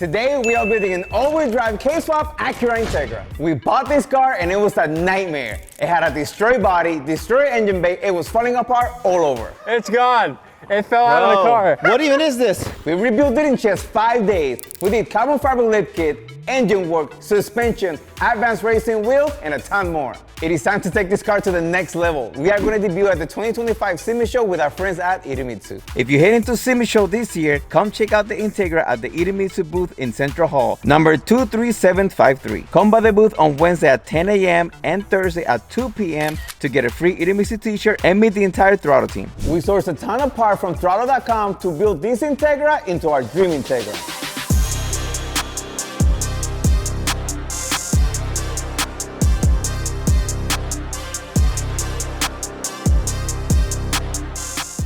Today we are building an all-wheel drive K-swap Acura Integra. We bought this car and it was a nightmare. It had a destroyed body, destroyed engine bay, it was falling apart all over. It's gone. It fell out of the car. What even is this? We rebuilt it in just 5 days. We did carbon fiber lip kit, engine work, suspension, advanced racing wheel, and a ton more. It is time to take this car to the next level. We are going to debut at the 2025 SEMA Show with our friends at Idemitsu. If you're heading to SEMA Show this year, come check out the Integra at the Idemitsu booth in Central Hall, number 23753. Come by the booth on Wednesday at 10 a.m. and Thursday at 2 p.m. to get a free Idemitsu t-shirt and meet the entire throtl team. We sourced a ton of parts from throtl.com to build this Integra into our dream Integra.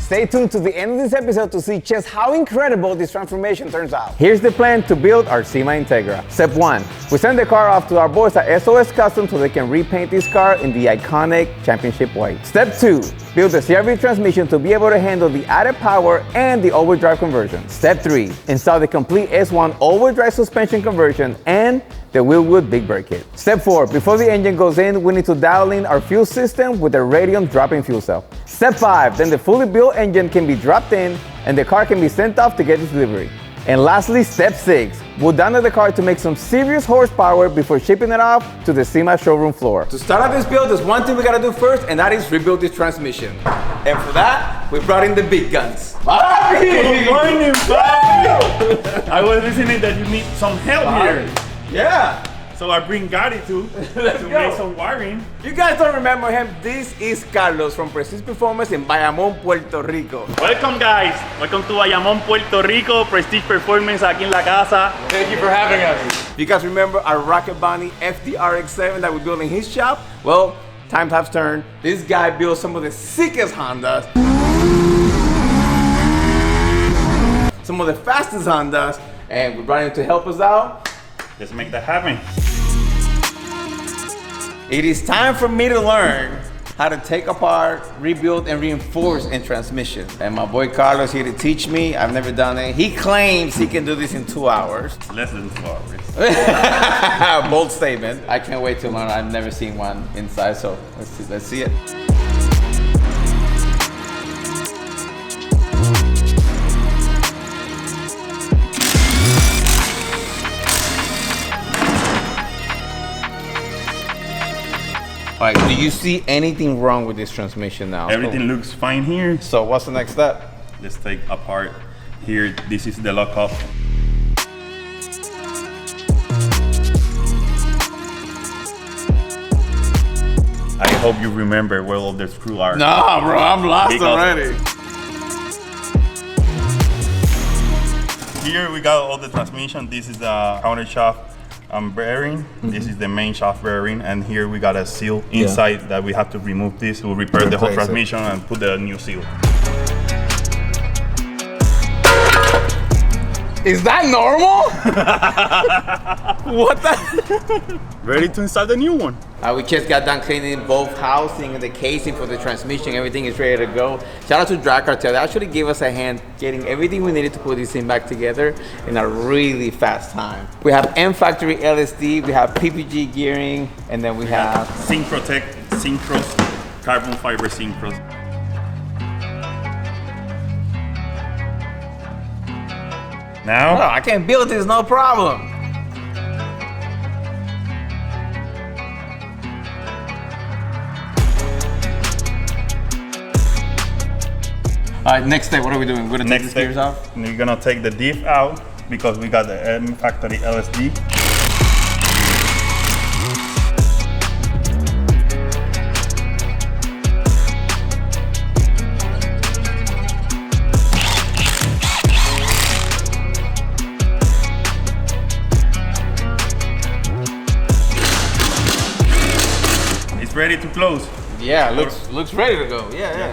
Stay tuned to the end of this episode to see just how incredible this transformation turns out. Here's the plan to build our SEMA Integra. Step 1. We send the car off to our boys at SOS Custom so they can repaint this car in the iconic championship white. Step 2. Build the CRV transmission to be able to handle the added power and the all-wheel drive conversion. Step 3. Install the complete S1 all-wheel drive suspension conversion and the Wheelwood Big Brake Kit. Step 4. Before the engine goes in, we need to dial in our fuel system with a radium drop-in fuel cell. Step 5. Then the fully built engine can be dropped in and the car can be sent off to get its delivery. And lastly, step 6. We'll down the car to make some serious horsepower before shipping it off to the SEMA showroom floor. To start out this build, there's one thing we gotta do first, and that is rebuild this transmission. And for that, we brought in the big guns. Bobby! Good morning, Bobby! I was listening that you need some help here. Yeah. So I bring Gary to make some wiring. You guys don't remember him? This is Carlos from Prestige Performance in Bayamón, Puerto Rico. Welcome, guys. Welcome to Bayamón, Puerto Rico. Prestige Performance aquí en la casa. Thank you for having us. You guys remember our Rocket Bonnie FDRX7 that we built in his shop? Well, times have turned. This guy built some of the sickest Hondas, some of the fastest Hondas, and we brought him to help us out. Let's make that happen. It is time for me to learn how to take apart, rebuild, and reinforce a transmission. And my boy Carlos here to teach me. I've never done it. He claims he can do this in 2 hours. Less than 2 hours. Bold statement. I can't wait to learn. I've never seen one inside, so let's see it. All right, do you see anything wrong with this transmission now? Everything looks fine here. So what's the next step? Let's take apart here. This is the lockup. I hope you remember where all the screws are. Nah, bro, I'm lost already. Here we got all the transmission. This is the counter shaft bearing. This is the main shaft bearing, and here we got a seal inside that we have to remove this. We'll repair the whole transmission and put the new seal. Is that normal? What the? Ready to install the new one. We just got done cleaning both housing and the casing for the transmission. Everything is ready to go. Shout out to Drag Cartel. They actually gave us a hand getting everything we needed to put this thing back together in a really fast time. We have M Factory LSD, we have PPG gearing, and then we have Synchrotech, Synchros, carbon fiber Synchros. Now? Oh, I can build this, no problem. All right, next step, what are we doing? We're gonna take the gears off? We're gonna take the diff out because we got the M Factory LSD. It's ready to close. Yeah, looks ready to go. Yeah.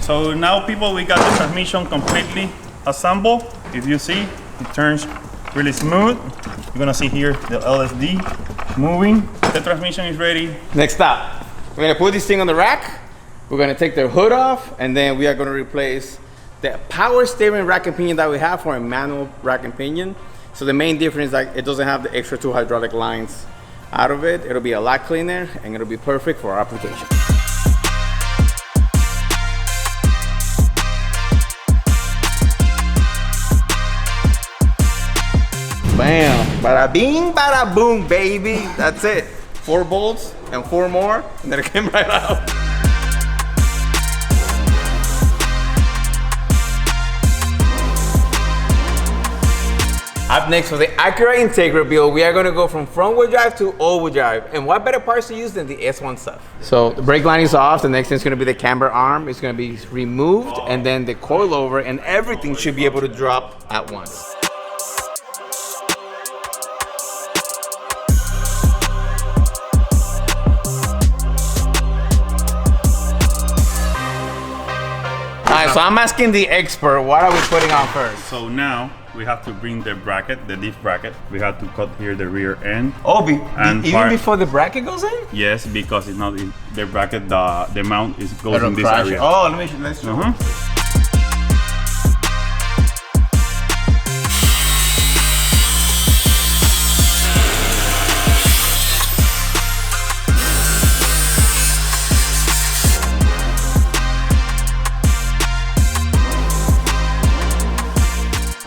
So now people, we got the transmission completely assembled. If you see, it turns really smooth. You're gonna see here the LSD moving. The transmission is ready. Next up, we're gonna put this thing on the rack. We're gonna take the hood off, and then we are gonna replace the power steering rack and pinion that we have for a manual rack and pinion. So the main difference is like it doesn't have the extra 2 hydraulic lines out of it. It'll be a lot cleaner and it'll be perfect for our application. Bam, bada bing, bada boom, baby. That's it. 4 bolts and 4 more, and then it came right out. Up next for the Acura Integra build, we are going to go from front wheel drive to all wheel drive. And what better parts to use than the S1 stuff? So the brake line is off. The next thing is going to be the camber arm. It's going to be removed, and then the coilover, and everything should be able to drop at once. Alright, so I'm asking the expert, what are we putting on first? So now we have to bring the bracket, the diff bracket. We have to cut here the rear end. Oh, even before the bracket goes in? Yes, because it's not in the bracket. The mount goes in this area. Oh, let's show.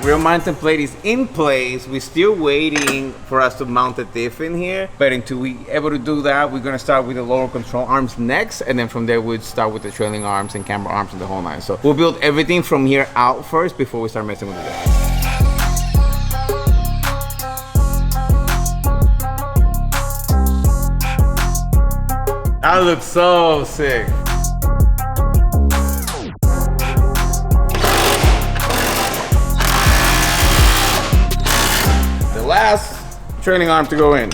Rear mounting plate is in place. We're still waiting for us to mount the diff in here. But until we're able to do that, we're gonna start with the lower control arms next. And then from there, we'd start with the trailing arms and camber arms and the whole nine. So we'll build everything from here out first before we start messing with the guys. That looks so sick. Last trailing arm to go in.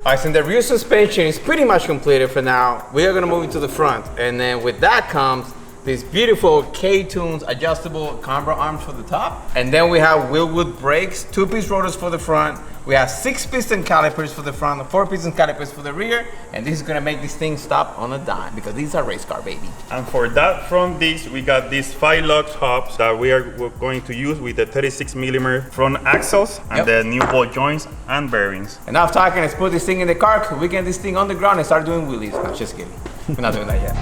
Alright, so the rear suspension is pretty much completed for now. We are gonna move it to the front, and then with that comes these beautiful K-Tunes adjustable camber arms for the top. And then we have Wilwood brakes, 2-piece rotors for the front. We have 6-piston calipers for the front, 4-piston calipers for the rear. And this is gonna make this thing stop on a dime because these are race car, baby. And for that front disc, we got these 5-lug hubs that we're going to use with the 36mm front axles and the new ball joints and bearings. Enough talking, let's put this thing in the car. We get this thing on the ground and start doing wheelies. No, just kidding. We're not doing that yet.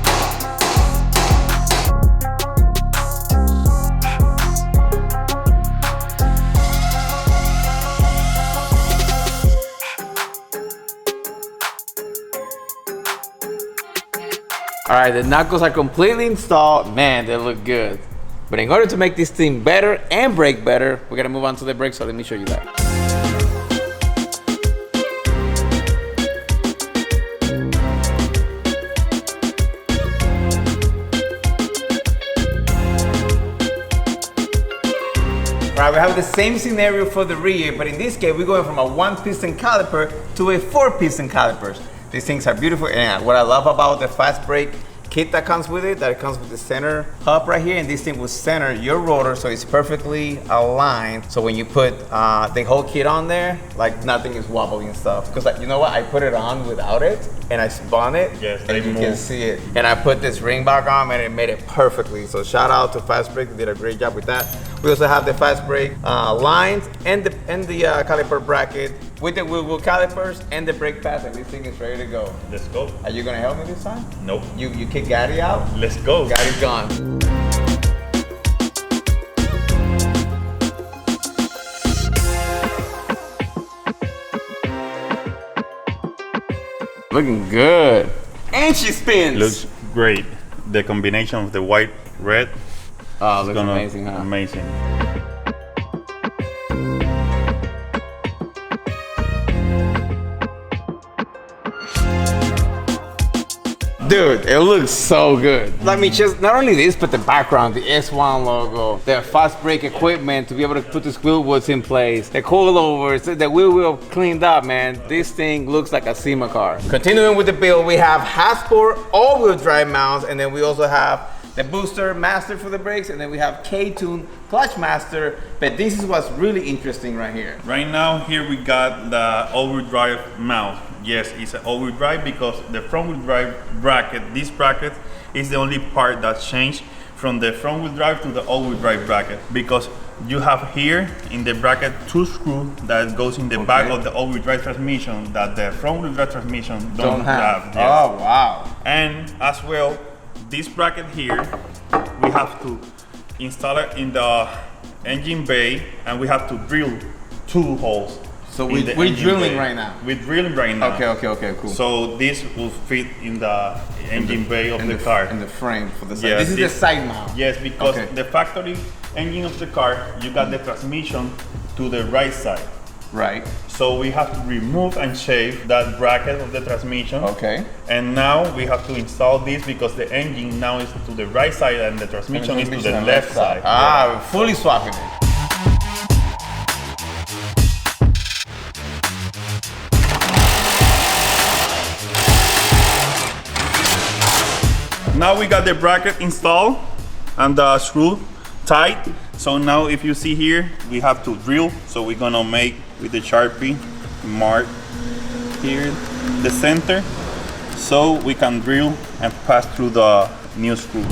All right, the knuckles are completely installed. Man, they look good. But in order to make this thing better and brake better, we're gonna move on to the brakes, so let me show you that. All right, we have the same scenario for the rear, but in this case, we're going from a 1-piston caliper to a 4-piston caliper. These things are beautiful, and what I love about the fast brake kit that comes with it, that it comes with the center hub right here, and this thing will center your rotor so it's perfectly aligned. So when you put the whole kit on there, like nothing is wobbly and stuff. Because like, you know what, I put it on without it, and I spun it, and you can see it. And I put this ring bar on, and it made it perfectly. So shout out to Fast Brake, they did a great job with that. We also have the Fast Brake lines and the caliper bracket with the wheel calipers and the brake pads, and this thing is ready to go. Let's go. Are you gonna help me this time? Nope. You kick Gaddy out? Let's go. Gaddy's gone. Looking good. And she spins. Looks great. The combination of the white, red. Oh, looks amazing, huh? Amazing. Dude, it looks so good. I mean, just not only this, but the background, the S1 logo, the fast brake equipment to be able to put the wheel wells in place, the coilovers, the wheel cleaned up, man. This thing looks like a SEMA car. Continuing with the build, we have Hasport all-wheel drive mounts, and then we also have the booster master for the brakes, and then we have K-tune clutch master. But this is what's really interesting right here. Right now, here we got the all-wheel drive mount. Yes, it's an all-wheel drive because the front-wheel drive bracket, this bracket is the only part that changed from the front-wheel drive to the all-wheel drive bracket, because you have here in the bracket 2 screws that goes in the back of the all-wheel drive transmission that the front-wheel drive transmission don't have. Yes. Oh, wow. And as well, this bracket here, we have to install it in the engine bay, and we have to drill 2 holes. So we're drilling right now. We're drilling right now. Okay, cool. So this will fit in the engine bay of the car. In the frame for the side. Yes, this is the side mount. Yes, because the factory engine of the car, you got the transmission to the right side. Right. So we have to remove and shave that bracket of the transmission. Okay. And now we have to install this because the engine now is to the right side and the transmission is to the left side. Ah, we're fully swapping it. Now we got the bracket installed and the screw tight. So now if you see here, we have to drill. So we're gonna make with the Sharpie mark here the center, so we can drill and pass through the new screw.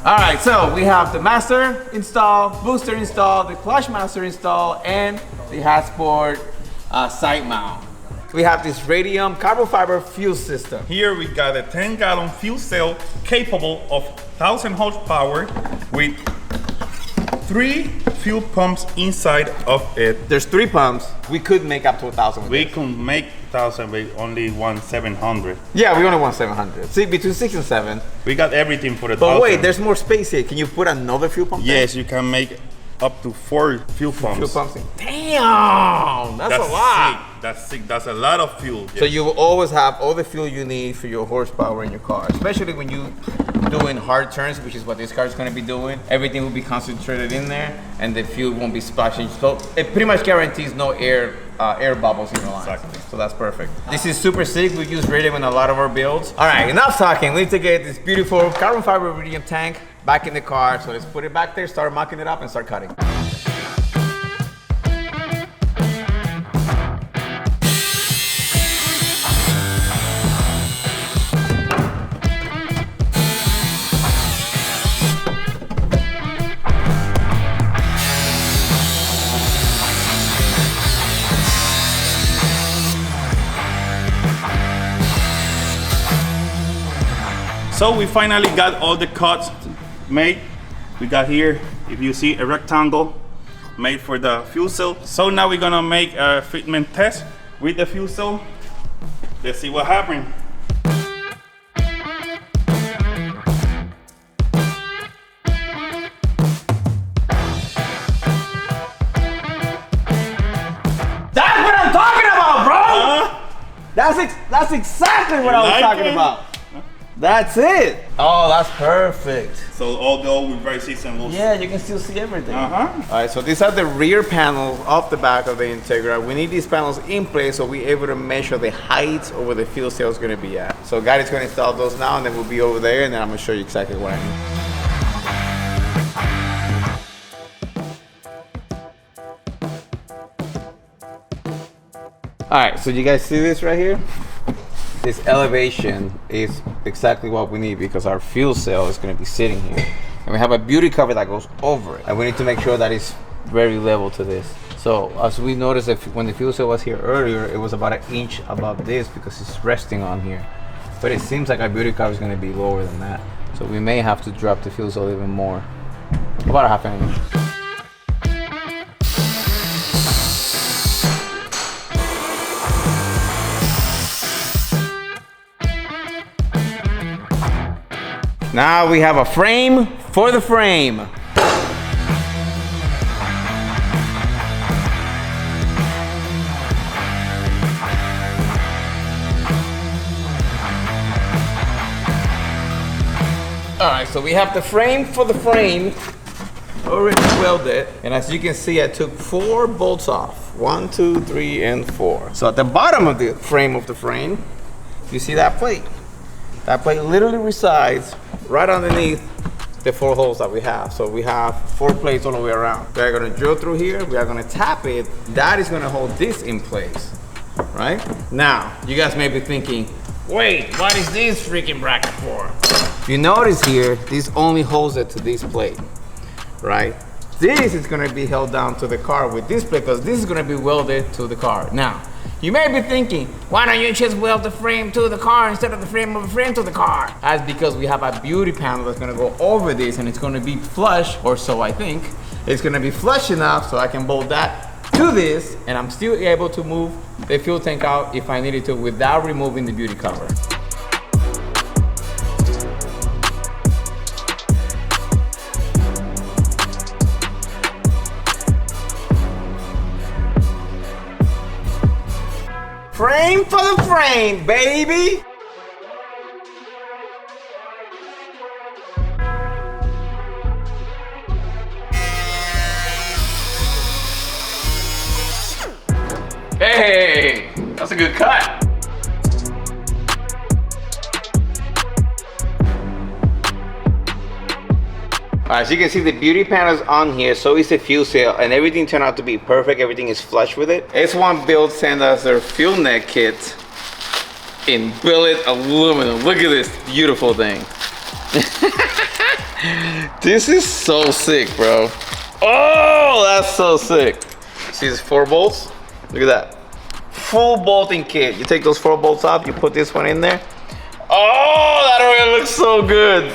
All right, so we have the master installed, booster installed, the clutch master installed, and the Hatsport side mount. We have this radium carbon fiber fuel system. Here we got a 10-gallon fuel cell capable of 1,000 horsepower with 3 fuel pumps inside of it. There's 3 pumps. We could make up to 1,000 with We this. can make 1,000 with only 1,700. Yeah, we only want 700. See, between 6 and 7. We got everything for the 1,000. But wait, there's more space here. Can you put another fuel pump? Yes, you can make up to 4 fuel pumps. Fuel pumps in. Damn, that's a lot. Sick. That's sick. That's a lot of fuel. So you will always have all the fuel you need for your horsepower in your car, especially when you doing hard turns, which is what this car is going to be doing. Everything will be concentrated in there, and the fuel won't be splashing. So it pretty much guarantees no air bubbles in your lines. Exactly. So that's perfect. This is super sick. We use radium in a lot of our builds. All right, enough talking. We need to get this beautiful carbon fiber radium tank back in the car. So let's put it back there, start mocking it up, and start cutting. So we finally got all the cuts made. We got here, if you see, a rectangle made for the fuel cell. So now we're gonna make a fitment test with the fuel cell. Let's see what happens. That's what I'm talking about, bro! That's exactly what I was talking about. That's it. Oh, that's perfect. So although we bright system will. Yeah, you can still see everything. Uh-huh. All right, so these are the rear panels off the back of the Integra. We need these panels in place so we're able to measure the height of where the fuel cell is going to be at. So Gary's going to install those now, and then we'll be over there, and then I'm going to show you exactly what I need. All right, so you guys see this right here? This elevation is exactly what we need because our fuel cell is going to be sitting here. And we have a beauty cover that goes over it. And we need to make sure that it's very level to this. So as we noticed, if when the fuel cell was here earlier, it was about 1 inch above this because it's resting on here. But it seems like our beauty cover is going to be lower than that. So we may have to drop the fuel cell even more. About 1/2 inch. Now we have a frame for the frame. All right, so we have the frame for the frame already welded. And as you can see, I took 4 bolts off. 1, 2, 3, and 4. So at the bottom of the frame, you see that plate. That plate literally resides right underneath the 4 holes that we have. So we have 4 plates all the way around. We are gonna drill through here, we are gonna tap it. That is gonna hold this in place, right? Now, you guys may be thinking, wait, what is this freaking bracket for? You notice here, this only holds it to this plate, right? This is gonna be held down to the car with this plate because this is gonna be welded to the car. Now, you may be thinking, why don't you just weld the frame to the car instead of the frame of the frame to the car? That's because we have a beauty panel that's gonna go over this and it's gonna be flush, or so I think. It's gonna be flush enough so I can bolt that to this and I'm still able to move the fuel tank out if I needed to without removing the beauty cover. Frame for the frame, baby! Hey, that's a good cut. As you can see, the beauty panel's on here, so is the fuel seal, and everything turned out to be perfect. Everything is flush with it. S1 Build sent us their fuel neck kit in billet aluminum. Look at this beautiful thing. This is so sick, bro. Oh, that's so sick. See these 4 bolts? Look at that. Full bolting kit. You take those 4 bolts off, you put this one in there. Oh, that already looks so good.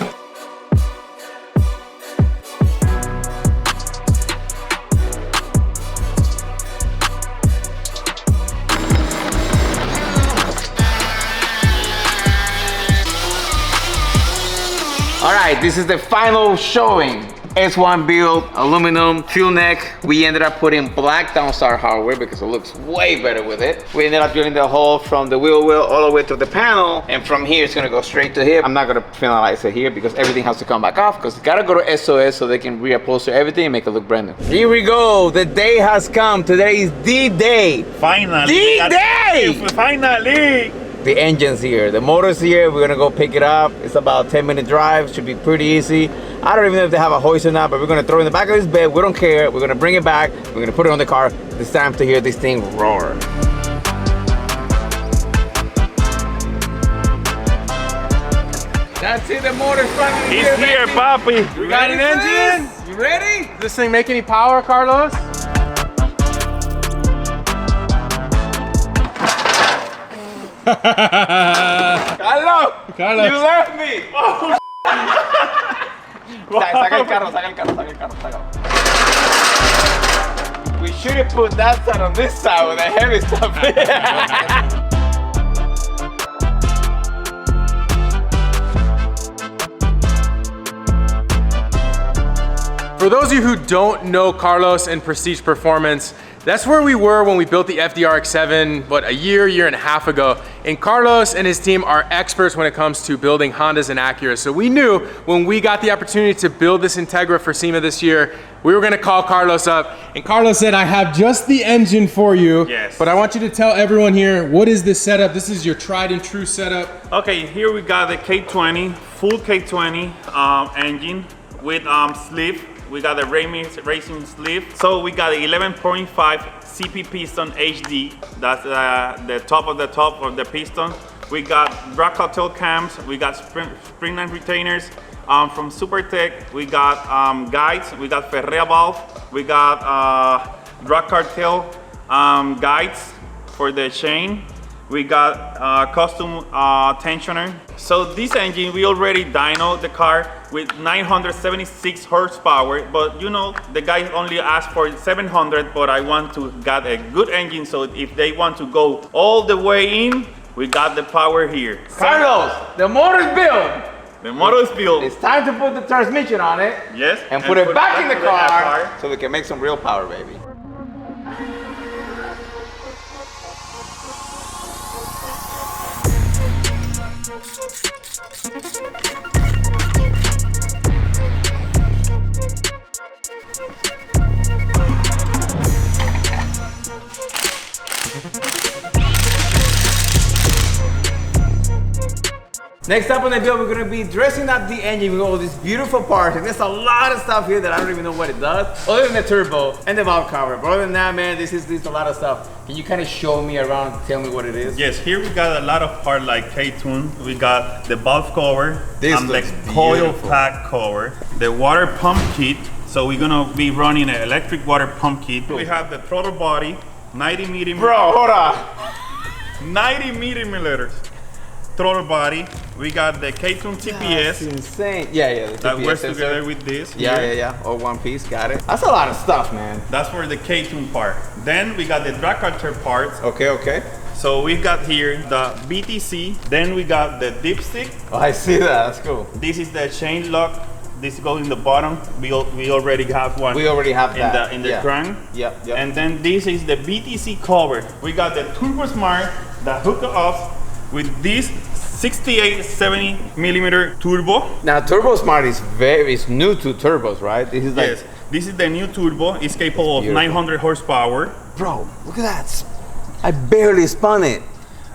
All right, this is the final showing. S1 Build, aluminum, fuel neck. We ended up putting black downstar hardware because it looks way better with it. We ended up drilling the hole from the wheel well all the way to the panel. And from here, it's gonna go straight to here. I'm not gonna finalize it here because everything has to come back off because it's gotta go to SOS so they can reupholster everything and make it look brand new. Here we go, the day has come. Today is the day. Finally. The day! Finally! The engine's here, the motor's here. We're gonna go pick it up. It's about a 10-minute drive, should be pretty easy. I don't even know if they have a hoist or not, but we're gonna throw it in the back of this bed. We don't care. We're gonna bring it back. We're gonna put it on the car. It's time to hear this thing roar. That's it, the motor's finally He's here, Papi. You got an engine? You ready? Does this thing make any power, Carlos? Carlos! Carlos. You left me! Oh, saca el carro. We should have put that side on this side with the heavy stuff. For those of you who don't know Carlos and Prestige Performance, that's where we were when we built the FDRX7, a year and a half ago. And Carlos and his team are experts when it comes to building Hondas and Acuras. So we knew when we got the opportunity to build this Integra for SEMA this year, we were gonna call Carlos up. And Carlos said, I have just the engine for you. Yes. But I want you to tell everyone here, what is this setup? This is your tried and true setup. Okay, here we got the K20, full K20 engine with sleeve. We got the racing sleeve. So we got the 11.5 CP piston HD. That's the top of the piston. We got drag cartel cams. We got spring line retainers. From Supertech, we got guides. We got Ferrea valve. We got drag cartel guides for the chain. We got custom tensioner. So this engine, we already dynoed the car with 976 horsepower, but you know, the guy only asked for 700, but I want to get a good engine, so if they want to go all the way in, we got the power here. Carlos, the motor's built. The motor is built. It's time to put the transmission on it. Yes. And put it back in the car so we can make some real power, baby. Next up on the build, we're gonna be dressing up the engine with all these beautiful parts. And there's a lot of stuff here that I don't even know what it does, other than the turbo and the valve cover. But other than that, man, this is a lot of stuff. Can you kind of show me around, tell me what it is? Yes, here we got a lot of parts like K-tune. We got the valve cover, This and the looks coil beautiful. pack cover, the water pump kit. So we're gonna be running an electric water pump kit. We have the throttle body, 90 millimeters. Bro, hold on. 90 millimeters throttle body. We got the K-tune That's TPS insane. Yeah, the that TPS works sensor. together with this. Yeah, here. all one piece, got it. That's a lot of stuff, man. That's for the K-tune part. Then we got the drag culture parts. Okay. So we got here the BTC. Then we got the dipstick. Oh, I see that, that's cool. This is the chain lock. This goes in the bottom. We already have one. We already have that. In the crank. Yep. And then this is the BTC cover. We got the Turbo Smart that hook up with this 68-70 millimeter turbo. Now, Turbo Smart is new to turbos, right? This is like, Yes, this is the new turbo. It's capable of beautiful. 900 horsepower. bro, look at that. I barely spun it.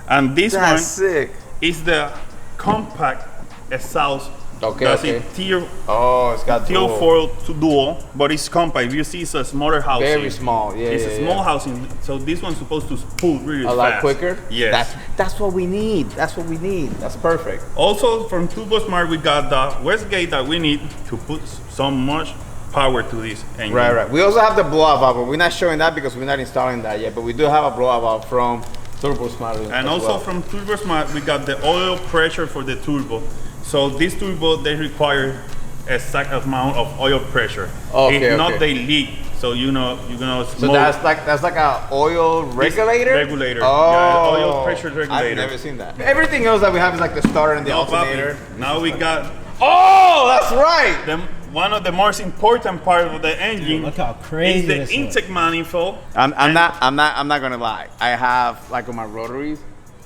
And this That's one sick. is the compact exhaust. Okay, That's okay. a tier Oh, it's got dual. 4 to dual, but it's compact. You see, it's a smaller housing. Very small, yeah. It's a small housing, so this one's supposed to pull really A fast. lot quicker? Yes. That's what we need. That's what we need. That's perfect. Also, from Turbo Smart, we got the Westgate that we need to put so much power to this engine. Right. We also have the blow-off valve, but we're not showing that because we're not installing that yet. But we do have a blow-off valve from Turbo Smart. And also from Turbo Smart, we got the oil pressure for the turbo. So this turbo, they require a exact amount of oil pressure. Okay, if not, okay. they leak. So you're gonna So smoke. that's like a oil regulator? Regulator. Oh, Yeah, oil pressure regulator. I've never seen that. Everything else that we have is like the starter and the No, alternator. papi. Now we got Oh, that's right. one of the most important parts of the engine. Look how crazy is the this intake manifold. I'm not gonna lie. I have like on my rotaries,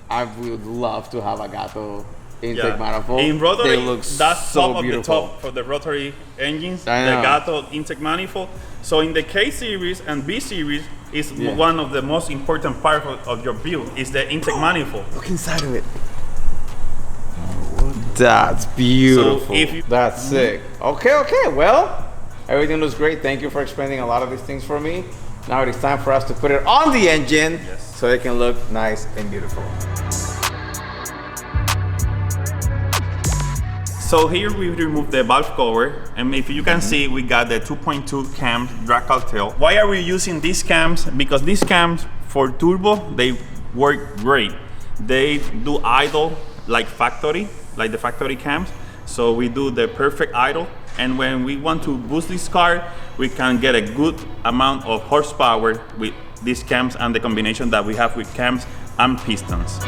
I would love to have a Gato intake manifold. In rotary, they look that's so top beautiful. of the top for the rotary engines, I the know. Gato intake manifold. So in the K series and B series, is one of the most important parts of your build is the intake manifold. Look inside of it. That's beautiful. So if you- That's sick. Okay. Well, everything looks great. Thank you for explaining a lot of these things for me. Now it is time for us to put it on the engine so it can look nice and beautiful. So here we remove the valve cover, and if you can see, we got the 2.2 cams drag tail. Why are we using these cams? Because these cams for turbo, they work great. They do idle like the factory cams. So we do the perfect idle, and when we want to boost this car, we can get a good amount of horsepower with these cams and the combination that we have with cams and pistons.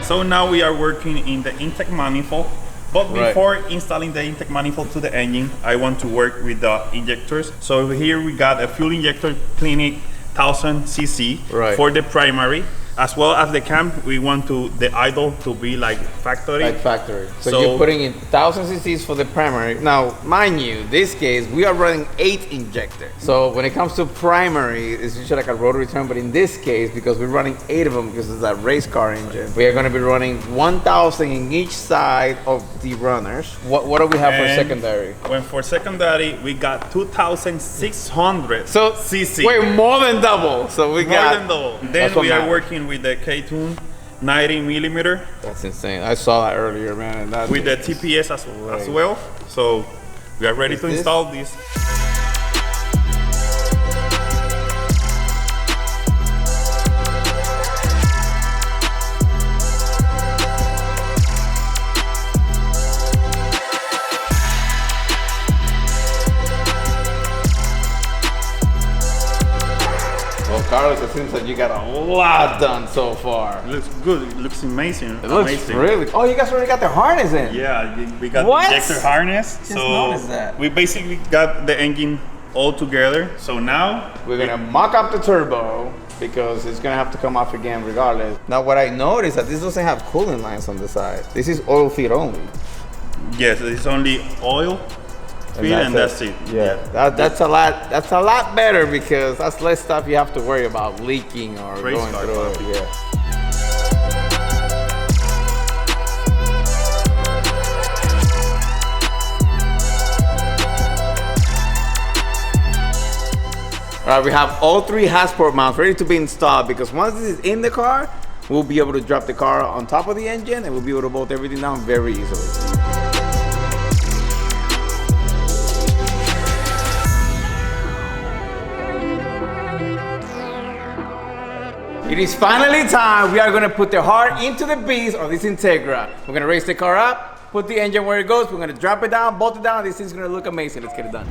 So now we are working in the intake manifold, but before installing the intake manifold to the engine, I want to work with the injectors. So here we got a fuel injector Clinic 1000 cc for the primary, as well as the cam. We want the idle to be like factory. So you're putting in 1000 cc's for the primary. Now, mind you, this case, we are running 8 injectors. So when it comes to primary, it's usually like a rotary turn, but in this case, because we're running 8 of them because it's a race car engine, we are going to be running 1000 in each side of the runners. What do we have for secondary? When for secondary, we got 2600 cc. Wait, more than double. So we More got than double. Then we are working with the K-tune 90 millimeter. That's insane. I saw that earlier, man. And With the TPS as well. So we are ready to install this. Carlos, it seems like you got a lot done so far. It looks good. It looks amazing. It looks really. Oh, you guys already got the harness in. Yeah, we got What? the injector harness. Just noticed that. We basically got the engine all together. So now We're gonna mock up the turbo because it's gonna have to come off again regardless. Now, what I noticed that this doesn't have cooling lines on the side. This is oil feed only. Yes, it's only oil, speed, and that's it. Yeah, that's a lot. That's a lot better because that's less stuff you have to worry about leaking or Race going car through. probably. Yeah. All right, we have all 3 Hasport mounts ready to be installed because once this is in the car, we'll be able to drop the car on top of the engine and we'll be able to bolt everything down very easily. It is finally time. We are gonna put the heart into the beast of this Integra. We're gonna raise the car up, put the engine where it goes, we're gonna drop it down, bolt it down. This thing's gonna look amazing. Let's get it done.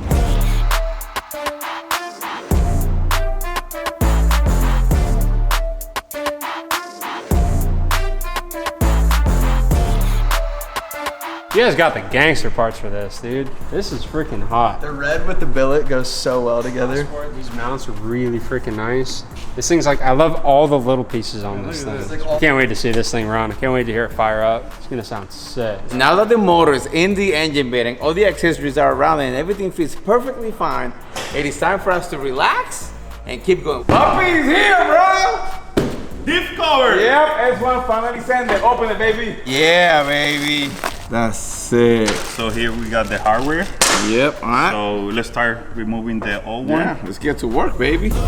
You guys got the gangster parts for this, dude. This is freaking hot. The red with the billet goes so well together. These mounts are really freaking nice. This thing's like, I love all the little pieces on this thing. I can't wait to see this thing run. I can't wait to hear it fire up. It's gonna sound sick. Now that the motor is in the engine bay and all the accessories are around it and everything fits perfectly fine, it is time for us to relax and keep going. Puppy's here, bro! Diff cover! Yep, S1 finally sent it. Open it, baby. Yeah, baby. That's sick. So here we got the hardware. Yep, all right. So let's start removing the old one. Yeah, let's get to work, baby. Bro,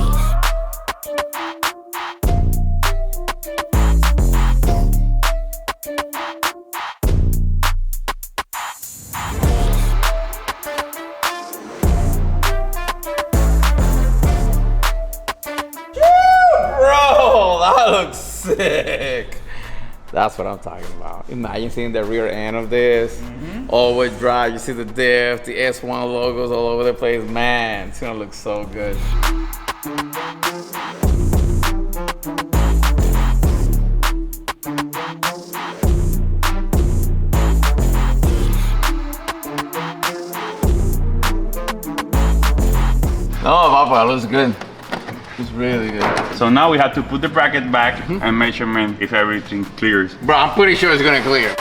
that looks sick. That's what I'm talking about. Imagine seeing the rear end of this. All-wheel drive, you see the diff, the S1 logos all over the place. Man, it's gonna look so good. Oh, Papa, looks good. It's really good. So now we have to put the bracket back and measurement if everything clears. Bro, I'm pretty sure it's gonna clear.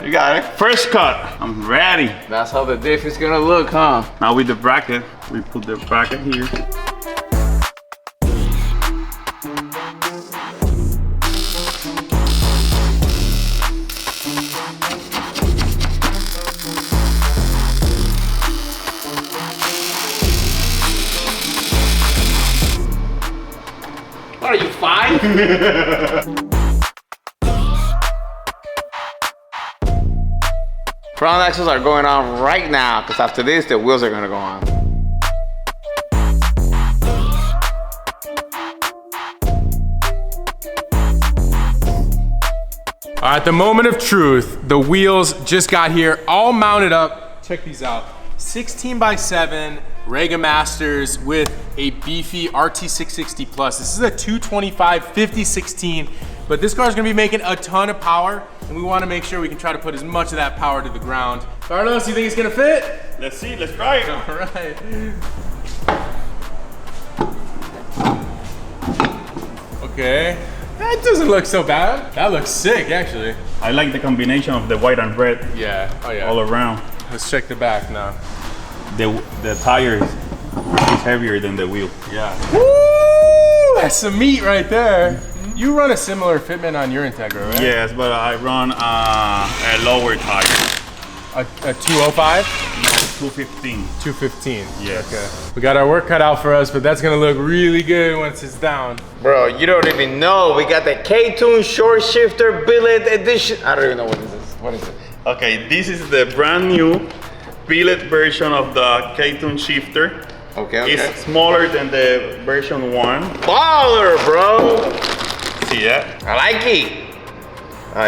You got it. First cut. I'm ready. That's how the diff is gonna look, huh? Now with the bracket, we put the bracket here. What are you, 5? Front axles are going on right now because after this, the wheels are gonna go on. All right, the moment of truth. The wheels just got here, all mounted up. Check these out. 16x7 Rega Masters with a beefy RT660 Plus. This is a 225 50/16, but this car is gonna be making a ton of power, and we wanna make sure we can try to put as much of that power to the ground. Carlos, you think it's gonna fit? Let's see, let's try it. All right. Okay. That doesn't look so bad. That looks sick, actually. I like the combination of the white and red Yeah, oh yeah. all around. Let's check the back now. The tire is heavier than the wheel. Yeah. Woo! That's some meat right there. You run a similar fitment on your Integra, right? Yes, but I run a lower tire. A 205? 215. 215. Yes. Okay. We got our work cut out for us, but that's gonna look really good once it's down. Bro, you don't even know. We got the K-Tune Short Shifter Billet Edition. I don't even know what this is. What is it? Okay, this is the brand new billet version of the K-Tune shifter. Okay. It's smaller than the version 1. Baller, bro. See that? I like it.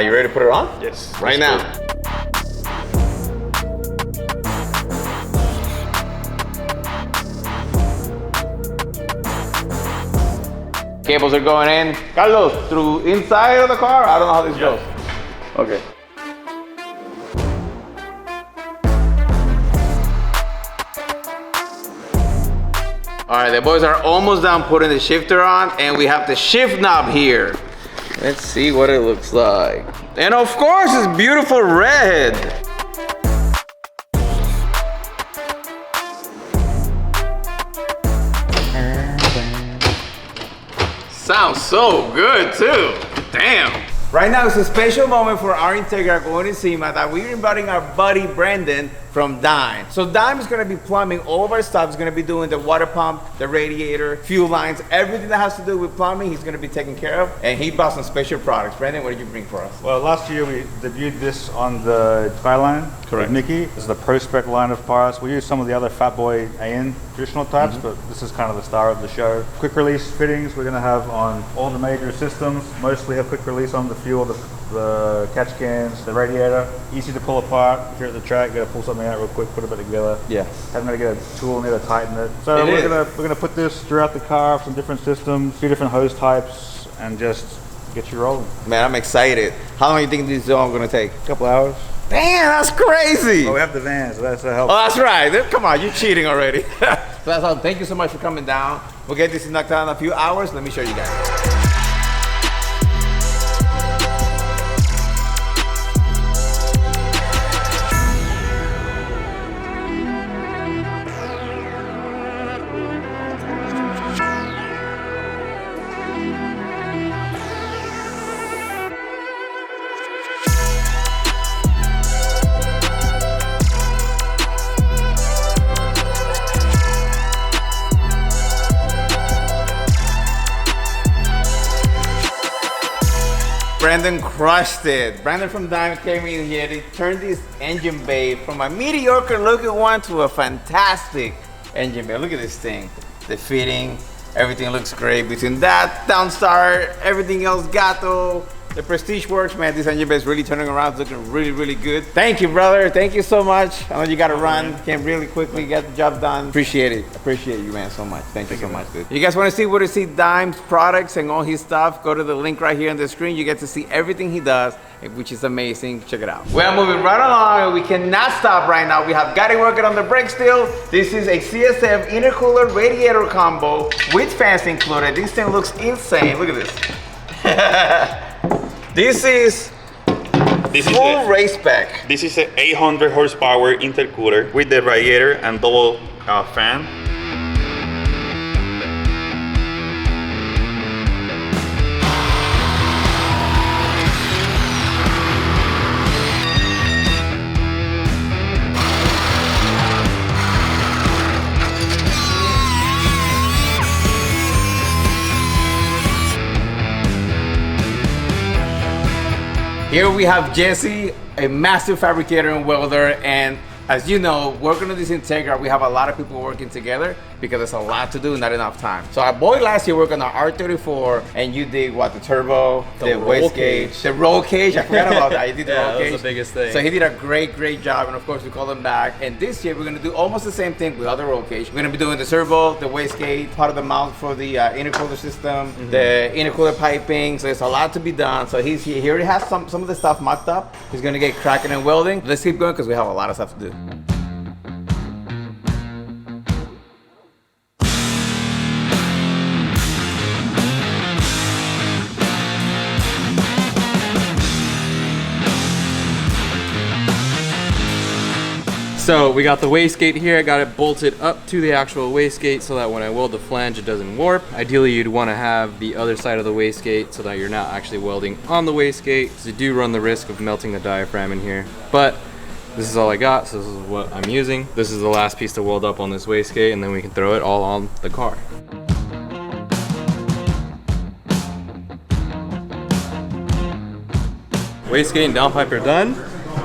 You ready to put it on? Yes. Right let's now. go. Cables are going in. Carlos, through inside of the car? I don't know how this goes. Okay. All right, the boys are almost done putting the shifter on, and we have the shift knob here. Let's see what it looks like. And of course, it's beautiful red. Sounds so good too. Damn. Right now, it's a special moment for our Integra going to SEMA that we're inviting our buddy Brandon from Dyno. So Dyno is going to be plumbing all of our stuff. He's going to be doing the water pump, the radiator, fuel lines, everything that has to do with plumbing, he's going to be taking care of. And he bought some special products. Brandon, what did you bring for us? Well, last year we debuted this on the driveline. Correct. With Mickey. This is the Pro Spec line of parts. We use some of the other Fat Boy AN traditional types, but this is kind of the star of the show. Quick release fittings we're going to have on all the major systems. Mostly have quick release on the fuel, the catch cans, the radiator. Easy to pull apart. If you're at the track, you got to pull something out real quick, put it back together. Yeah. Haven't got to get a tool, need to tighten it. So we're gonna put this throughout the car, some different systems, a few different hose types, and just get you rolling. Man, I'm excited. How long do you think this is all going to take? A couple hours. Damn, that's crazy. Oh, we have the van, so that's a help. Oh, that's right. Come on, you're cheating already. So that's all. Thank you so much for coming down. We'll get this knocked out in a few hours. Let me show you guys. Brandon crushed it. Brandon from Dyno came in here. He turned this engine bay from a mediocre looking one to a fantastic engine bay. Look at this thing. The fitting, everything looks great. Between that, downstar, everything else, gato, the Prestige works, man. This engine bay is really turning around. It's looking really, really good. Thank you, brother. Thank you so much. I know you got to run. Came really quickly, get the job done. Appreciate it. Appreciate you, man, so much. Thank you so much, dude. You guys want to see where to see Dyno's products and all his stuff? Go to the link right here on the screen. You get to see everything he does, which is amazing. Check it out. We're moving right along, and we cannot stop right now. We have got it working on the brake still. This is a CSF intercooler radiator combo with fans included. This thing looks insane. Look at this. This is full race spec. This is an 800 horsepower intercooler with the radiator and double fan. Here we have Jesse, a massive fabricator and welder, and as you know, working on this Integra, we have a lot of people working together because there's a lot to do, not enough time. So our boy last year worked on the R34, and you did what, the turbo, the waste gauge, the roll cage. I forgot about that. You did the roll cage. That was the biggest thing. So he did a great job, and of course we called him back. And this year we're gonna do almost the same thing with other roll cage. We're gonna be doing the servo, the waste gauge, part of the mount for the intercooler system, the intercooler piping. So there's a lot to be done. So he already has some of the stuff mocked up. He's gonna get cracking and welding. Let's keep going because we have a lot of stuff to do. So we got the wastegate here. I got it bolted up to the actual wastegate so that when I weld the flange, it doesn't warp. Ideally, you'd want to have the other side of the wastegate so that you're not actually welding on the wastegate, because you do run the risk of melting the diaphragm in here. But this is all I got, so this is what I'm using. This is the last piece to weld up on this wastegate, and then we can throw it all on the car. Wastegate and downpipe are done.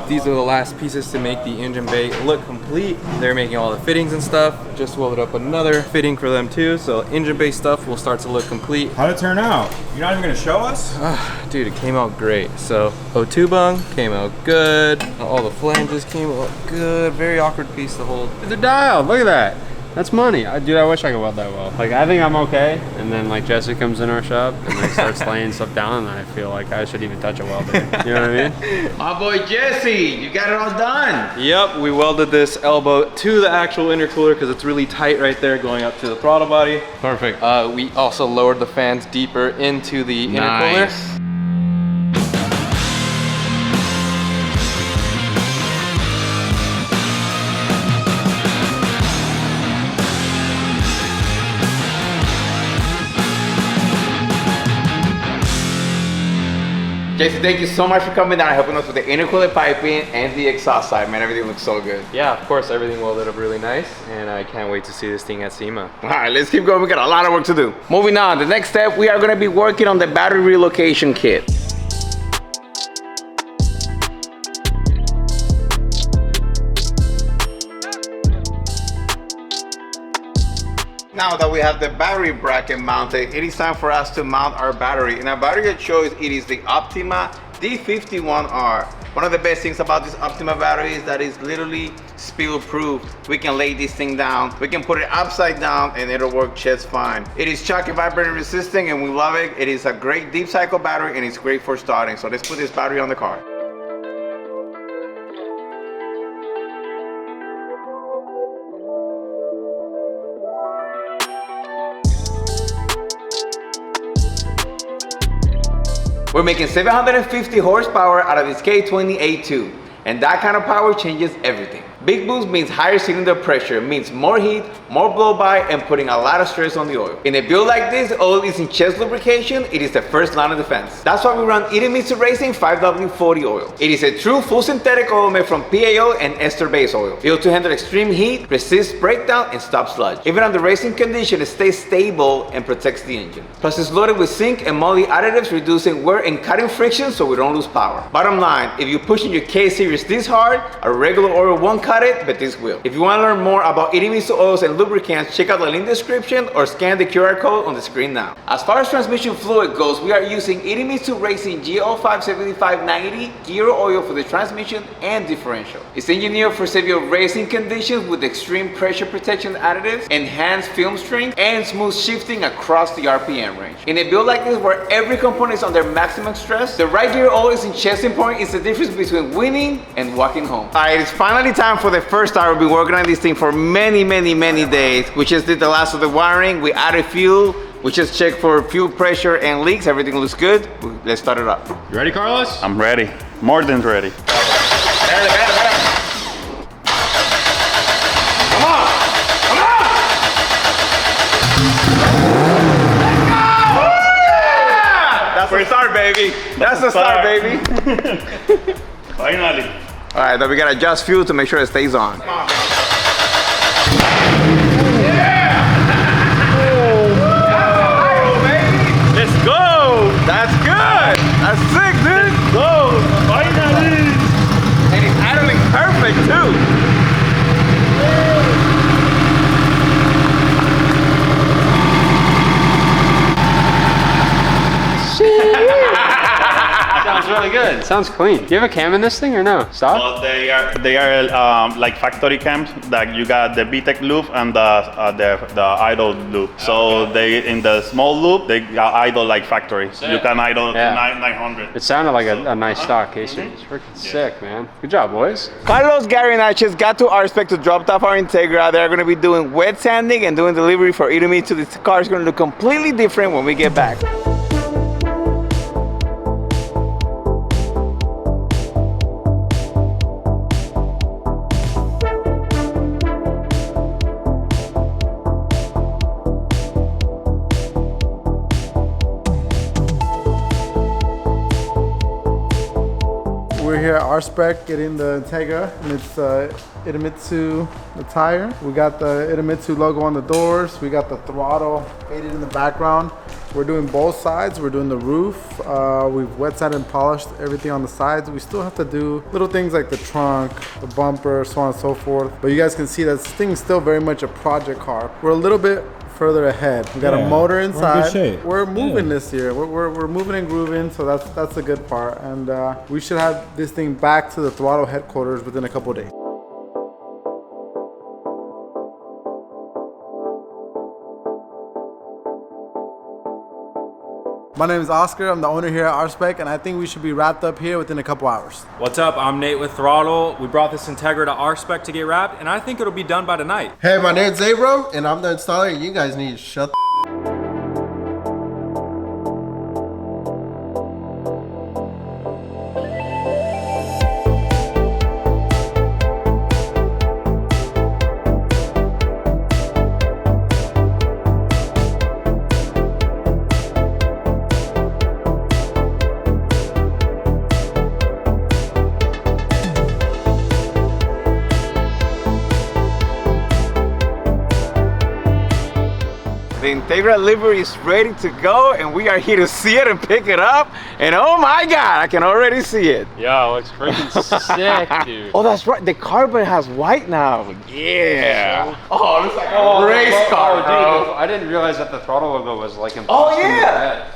These are the last pieces to make the engine bay look complete. They're making all the fittings and stuff. Just welded up another fitting for them too, so engine bay stuff will start to look complete. How'd it turn out? You're not even gonna show us? Dude, it came out great. So O2 bung came out good. All the flanges came out good. Very awkward piece to hold. The dial, look at that. That's money. Dude, I wish I could weld that well. Like, I think I'm okay. And then, like, Jesse comes in our shop and like starts laying stuff down, and I feel like I should even touch a welder. You know what I mean? My boy Jesse, you got it all done. Yep, we welded this elbow to the actual intercooler because it's really tight right there going up to the throttle body. Perfect. We also lowered the fans deeper into the intercooler. Nice. Jason, thank you so much for coming down and helping us with the intercooler piping and the exhaust side, man. Everything looks so good. Yeah, of course, everything welded up really nice, and I can't wait to see this thing at SEMA. All right, let's keep going. We got a lot of work to do. Moving on, the next step, we are gonna be working on the battery relocation kit. Now that we have the battery bracket mounted, it is time for us to mount our battery. And our battery of choice, it is the Optima D51R. One of the best things about this Optima battery is that it's literally spill proof. We can lay this thing down, we can put it upside down, and it'll work just fine. It is shock and vibration resistant, and we love it. It is a great deep cycle battery, and it's great for starting. So let's put this battery on the car. We're making 750 horsepower out of this K20A2, and that kind of power changes everything. Big boost means higher cylinder pressure, means more heat, more blow by, and putting a lot of stress on the oil. In a build like this, oil is in chest lubrication, it is the first line of defense. That's why we run Idemitsu Racing 5W40 oil. It is a true full synthetic oil made from PAO and ester base oil, built to handle extreme heat, resist breakdown, and stop sludge. Even under racing conditions, it stays stable and protects the engine. Plus, it's loaded with zinc and moly additives, reducing wear and cutting friction so we don't lose power. Bottom line, if you're pushing your K-series this hard, a regular oil won't cut it, but this will. If you want to learn more about Idemitsu oils and lubricants, check out the link description or scan the QR code on the screen now. As far as transmission fluid goes, we are using Idemitsu Racing GO57590 gear oil for the transmission and differential. It's engineered for severe racing conditions with extreme pressure protection additives, enhanced film strength, and smooth shifting across the RPM range. In a build like this where every component is under maximum stress, the right gear oil is in chesting point. It's the difference between winning and walking home. Alright, it's finally time for the first start. We've been working on this thing for many days. We just did the last of the wiring. We added fuel. We just checked for fuel pressure and leaks. Everything looks good. Let's start it up. You ready, Carlos? I'm ready. More than ready. Come on! Come on! Let's go! Yeah! That's the start, baby. That's the start, baby. Finally. All right, then we gotta adjust fuel to make sure it stays on. Come on. Let's go. That's good. That's sick, dude. Go. Finally. And it's idling perfect too. Sounds really good. Sounds clean. Do you have a cam in this thing or no? Stop. Well, they are like factory cams that you got the VTEC loop and the idle loop. So they in the small loop they are idle like factory. You can idle 900. It sounded like a nice stock K-series. It's freaking sick, man. Good job, boys. Carlos, Gary, and I just got to our spec to drop off our Integra. They're going to be doing wet sanding and doing delivery for Idemitsu. This car is going to look completely different when we get back. We're here at our spec getting the Integra, and it's Idemitsu, the tire. We got the Idemitsu logo on the doors. We got the throttle faded in the background. We're doing both sides. We're doing the roof. We've wet sanded and polished everything on the sides. We still have to do little things like the trunk, the bumper, so on and so forth. But you guys can see that this thing's still very much a project car. We're a little bit further ahead. We got a motor inside. We're moving this year. We're moving and grooving, so that's the good part. And we should have this thing back to the throttle headquarters within a couple of days. My name is Oscar. I'm the owner here at RSpec, and I think we should be wrapped up here within a couple hours. What's up? I'm Nate with throtl. We brought this Integra to RSpec to get wrapped, and I think it'll be done by tonight. Hey, my name's Abram, and I'm the installer, and you guys need to shut the The Integra Livery is ready to go, and we are here to see it and pick it up. And oh my God, I can already see it. Yeah, it looks freaking sick, dude. Oh, that's right. The carbon has white now. Yeah. Oh, it looks like a race car, bro. Dude, I didn't realize that the throttle logo was like embossed. Oh yeah.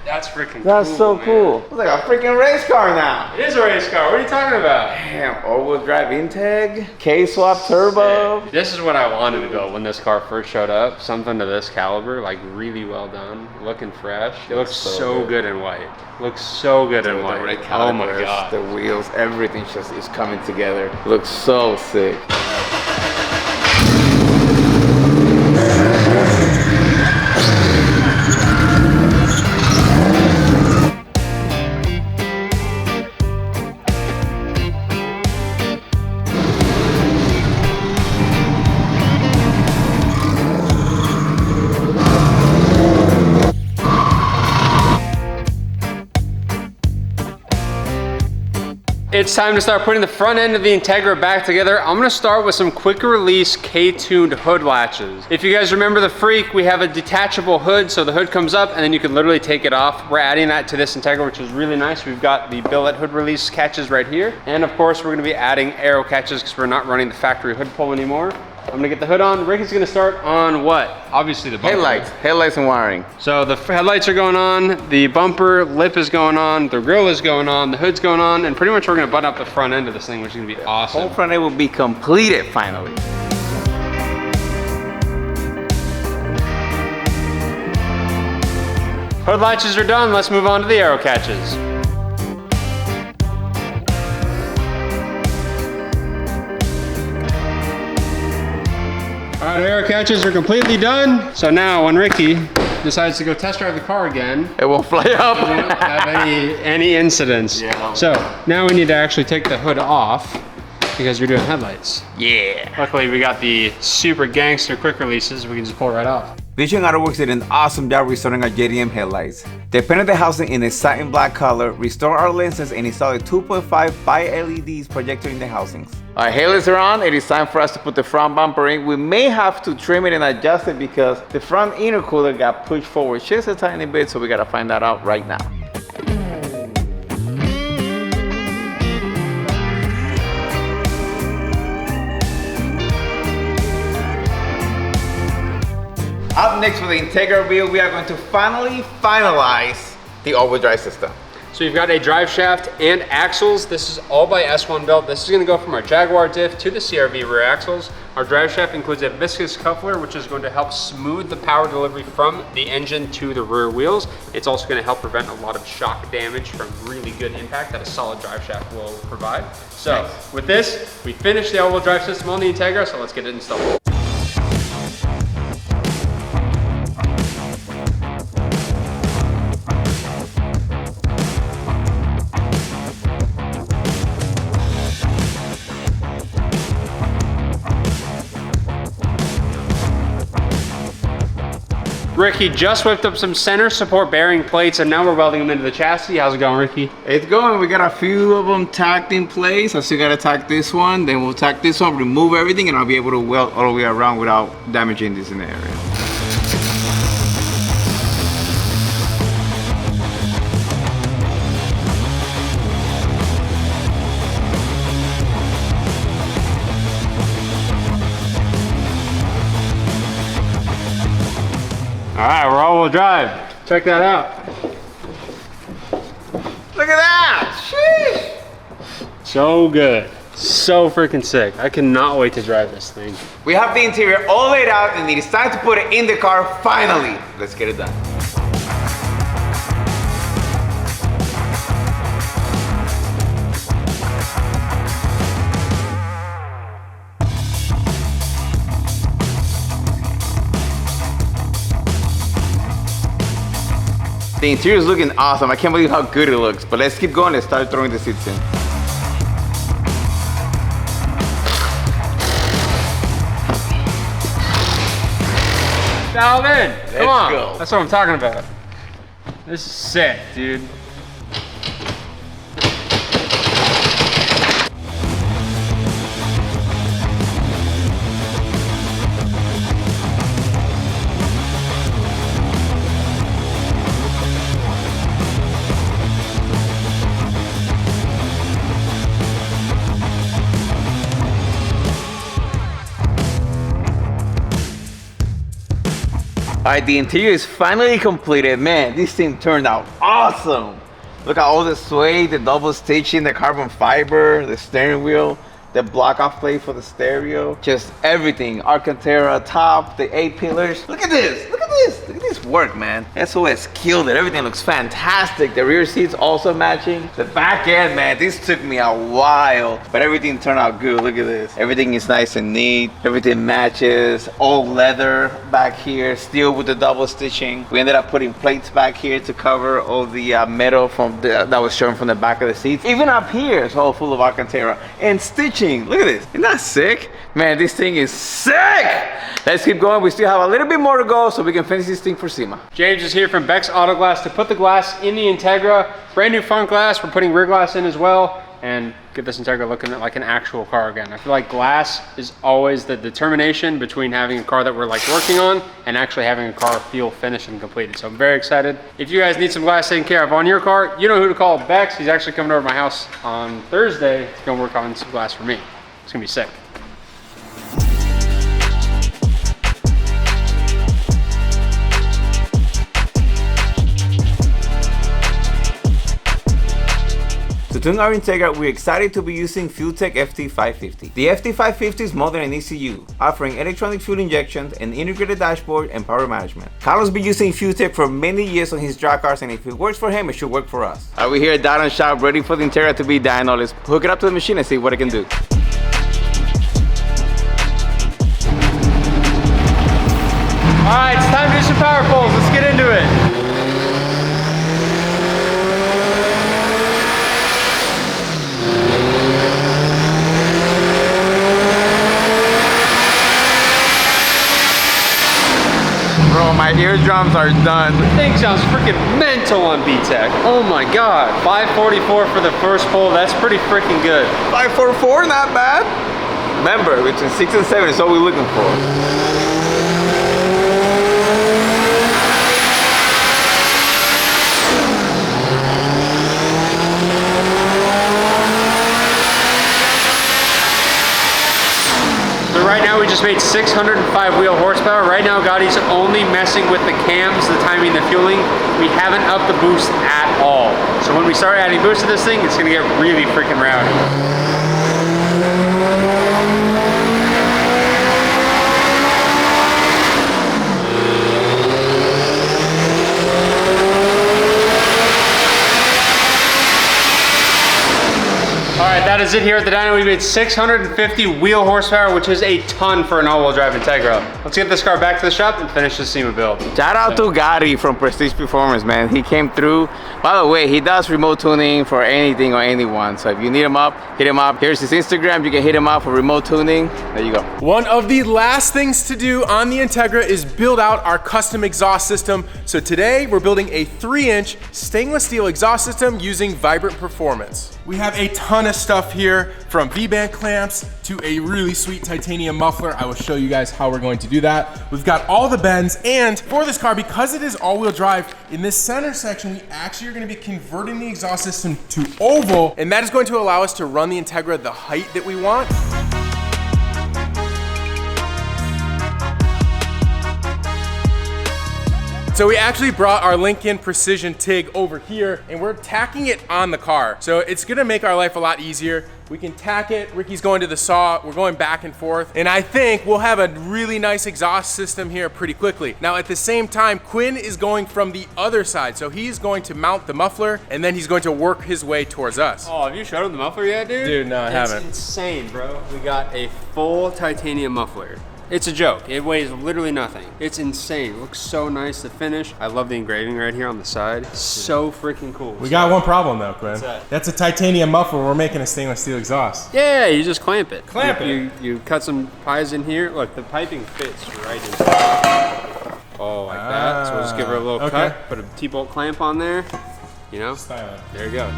That's freaking cool. That's so man. cool. It's like a freaking race car now. It is a race car. What are you talking about? Damn, all-wheel drive Integ, K-swap turbo. Sick. This is what I wanted to build when this car first showed up. Something to this caliber, like really well done, looking fresh. It looks so good in white. Looks so good in white. Red Oh my calipers, God. the wheels, everything just is coming together. Looks so sick. It's time to start putting the front end of the Integra back together. I'm gonna start with some quick release K-tuned hood latches. If you guys remember the Freak, we have a detachable hood, so the hood comes up and then you can literally take it off. We're adding that to this Integra, which is really nice. We've got the billet hood release catches right here. And of course, we're gonna be adding arrow catches because we're not running the factory hood pull anymore. I'm gonna get the hood on. Ricky's gonna start on what? Obviously the bumper. Headlights and wiring. So the headlights are going on, the bumper lip is going on, the grille is going on, the hood's going on, and pretty much we're gonna button up the front end of this thing, which is gonna be awesome. Whole front end will be completed finally. Hood latches are done, let's move on to the arrow catches. All right, arrow catches are completely done. So now when Ricky decides to go test drive the car again, it won't fly up. It won't have any incidents. Yeah. So now we need to actually take the hood off because you're doing headlights. Yeah. Luckily we got the super gangster quick releases. We can just pull right off. Vision Autoworks did an awesome job restoring our JDM headlights. They painted the housing in a satin black color, restored our lenses, and installed a 2.5 bi-LEDs projector in the housings. Our headlights are on. It is time for us to put the front bumper in. We may have to trim it and adjust it because the front intercooler got pushed forward just a tiny bit, so we gotta find that out right now. Up next for the Integra build, we are going to finally finalize the all-wheel drive system. So you've got a drive shaft and axles. This is all by S1 belt. This is gonna go from our Jaguar diff to the CRV rear axles. Our drive shaft includes a viscous coupler, which is going to help smooth the power delivery from the engine to the rear wheels. It's also gonna help prevent a lot of shock damage from really good impact that a solid drive shaft will provide. So with this, we finished the all-wheel drive system on the Integra, so let's get it installed. Ricky just whipped up some center support bearing plates and now we're welding them into the chassis. How's it going, Ricky? It's going. We got a few of them tacked in place. I still got to tack this one, then we'll tack this one, remove everything, and I'll be able to weld all the way around without damaging this in the area. All right, we're all-wheel drive. Check that out. Look at that! Sheesh! So good. So freaking sick. I cannot wait to drive this thing. We have the interior all laid out and it is time to put it in the car finally. Let's get it done. The interior is looking awesome. I can't believe how good it looks. But let's keep going. Let's start throwing the seats in. Dialed in. Come on. Go. That's what I'm talking about. This is sick, dude. All right, the interior is finally completed. Man, this thing turned out awesome. Look at all the suede, the double stitching, the carbon fiber, the steering wheel, the block off plate for the stereo, just everything. Alcantara top, the 8 pillars. Look at this, look at this. Look at this work, man. SOS killed it. Everything looks fantastic. The rear seats also matching. The back end, man, this took me a while, but everything turned out good. Look at this. Everything is nice and neat. Everything matches. All leather back here, steel with the double stitching. We ended up putting plates back here to cover all the metal from that was shown from the back of the seats. Even up here, it's all full of Alcantara and stitching. Look at this. Isn't that sick? Man, this thing is sick. Let's keep going. We still have a little bit more to go so we can finish this thing for SEMA. James is here from Beck's Auto Glass to put the glass in the Integra. Brand new front glass. We're putting rear glass in as well and get this Integra looking like an actual car again. I feel like glass is always the determination between having a car that we're like working on and actually having a car feel finished and completed. So I'm very excited. If you guys need some glass taken care of on your car, you know who to call. Beck's. He's actually coming over to my house on Thursday to go work on some glass for me. It's gonna be sick. To tune our Integra, we're excited to be using FuelTech FT550. The FT550 is modern and ECU, offering electronic fuel injection, an integrated dashboard, and power management. Carlos been using FuelTech for many years on his drag cars, and if it works for him, it should work for us. Are we here at Dyno shop, ready for the Integra to be dyno? Let's hook it up to the machine and see what it can do. All right, it's time to do some power pulls. Let's get into it. Bro, my eardrums are done. The thing sounds freaking mental on BTEC. Oh my God. 544 for the first pull. That's pretty freaking good. 544, not bad. Remember, between 6 and 7 is all we're looking for. Right now we just made 605 wheel horsepower. Right now Gotti's only messing with the cams, the timing, the fueling. We haven't upped the boost at all. So when we start adding boost to this thing, it's gonna get really freaking rowdy. That is it here at the dyno. We made 650 wheel horsepower, which is a ton for an all-wheel drive Integra. Let's get this car back to the shop and finish the SEMA build. Shout out to Gotti from Prestige Performance, man. He came through. By the way, he does remote tuning for anything or anyone. So if you need him up, hit him up. Here's his Instagram. You can hit him up for remote tuning. There you go. One of the last things to do on the Integra is build out our custom exhaust system. So today we're building a 3-inch stainless steel exhaust system using Vibrant Performance. We have a ton of stuff here, from V-band clamps to a really sweet titanium muffler. I will show you guys how we're going to do that. We've got all the bends, and for this car, because it is all-wheel drive, in this center section, we actually are gonna be converting the exhaust system to oval, and that is going to allow us to run the Integra the height that we want. So we actually brought our Lincoln Precision TIG over here and we're tacking it on the car. So it's gonna make our life a lot easier. We can tack it, Ricky's going to the saw, we're going back and forth, and I think we'll have a really nice exhaust system here pretty quickly. Now at the same time, Quinn is going from the other side, so he's going to mount the muffler and then he's going to work his way towards us. Oh, have you showed him the muffler yet, dude? Dude, no, I haven't. It's insane, bro. We got a full titanium muffler. It's a joke. It weighs literally nothing. It's insane. It looks so nice to finish. I love the engraving right here on the side. So freaking cool. We got one problem though, Quinn. What's that? That's a titanium muffler. We're making a stainless steel exhaust. Yeah, you just clamp it. Clamp it. You cut some ties in here. Look, the piping fits right in. Oh, like that. So we'll just give her a little cut. Put a T-bolt clamp on there. You know? Styling. There you go.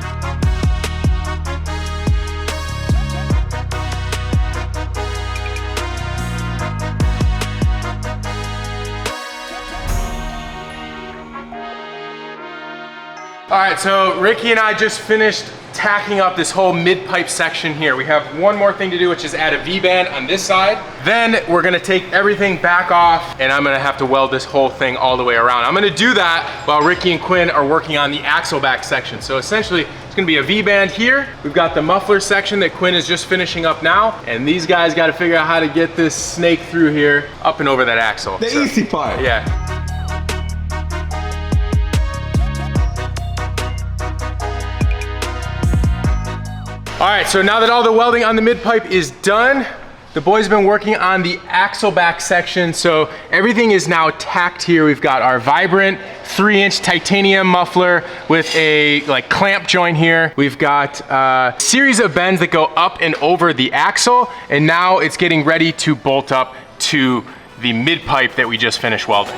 All right, so Ricky and I just finished tacking up this whole mid-pipe section here. We have one more thing to do, which is add a V-band on this side. Then we're gonna take everything back off and I'm gonna have to weld this whole thing all the way around. I'm gonna do that while Ricky and Quinn are working on the axle back section. So essentially, it's gonna be a V-band here. We've got the muffler section that Quinn is just finishing up now. And these guys gotta figure out how to get this snake through here, up and over that axle. The easy part. Yeah. All right, so now that all the welding on the mid-pipe is done, the boys have been working on the axle back section. So everything is now tacked here. We've got our vibrant 3-inch titanium muffler with a clamp joint here. We've got a series of bends that go up and over the axle. And now it's getting ready to bolt up to the mid-pipe that we just finished welding.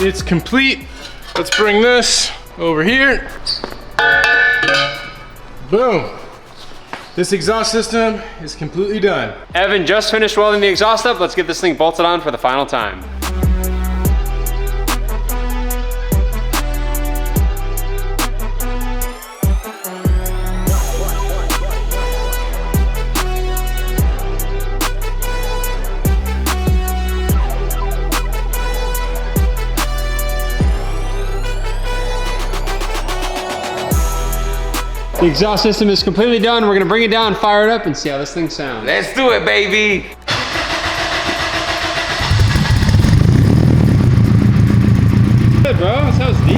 It's complete. Let's bring this over here. Boom. This exhaust system is completely done. Evan just finished welding the exhaust up. Let's get this thing bolted on for the final time. The exhaust system is completely done. We're gonna bring it down, fire it up, and see how this thing sounds. Let's do it, baby. Good, bro. It sounds deep.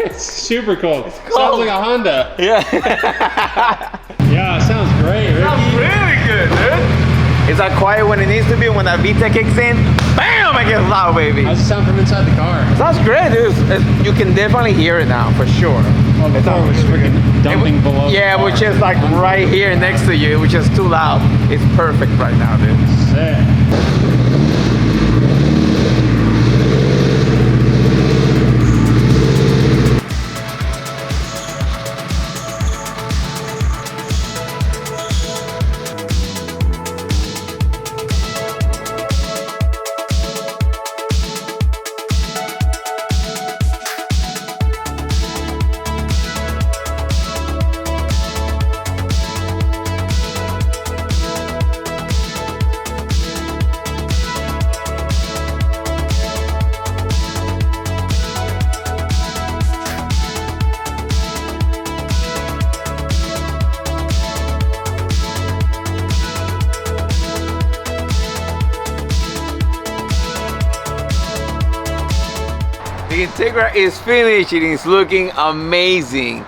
It's super cold. Sounds like a Honda. Yeah. Yeah, it sounds great, Ricky. Sounds really good, dude. It's that quiet when it needs to be. When that VTEC kicks in, bam, it gets loud, baby. How's it sound from inside the car? Sounds great, dude. You can definitely hear it now, for sure. Oh, before it was freaking dumping below. Yeah, which is like right here next to you, which is too loud. It's perfect right now, dude. Sick. The Integra is finished. It is looking amazing.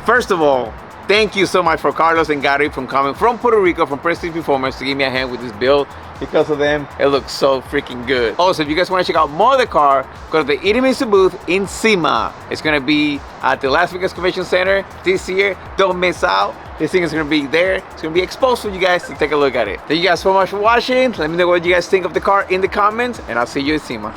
First of all, thank you so much for Carlos and Gary from coming from Puerto Rico, from Prestige Performance, to give me a hand with this build. Because of them, it looks so freaking good. Also, if you guys want to check out more of the car, go to the Idemitsu booth in SEMA. It's going to be at the Las Vegas Convention Center this year. Don't miss out. This thing is going to be there. It's going to be exposed for you guys to take a look at it. Thank you guys so much for watching. Let me know what you guys think of the car in the comments, and I'll see you at SEMA.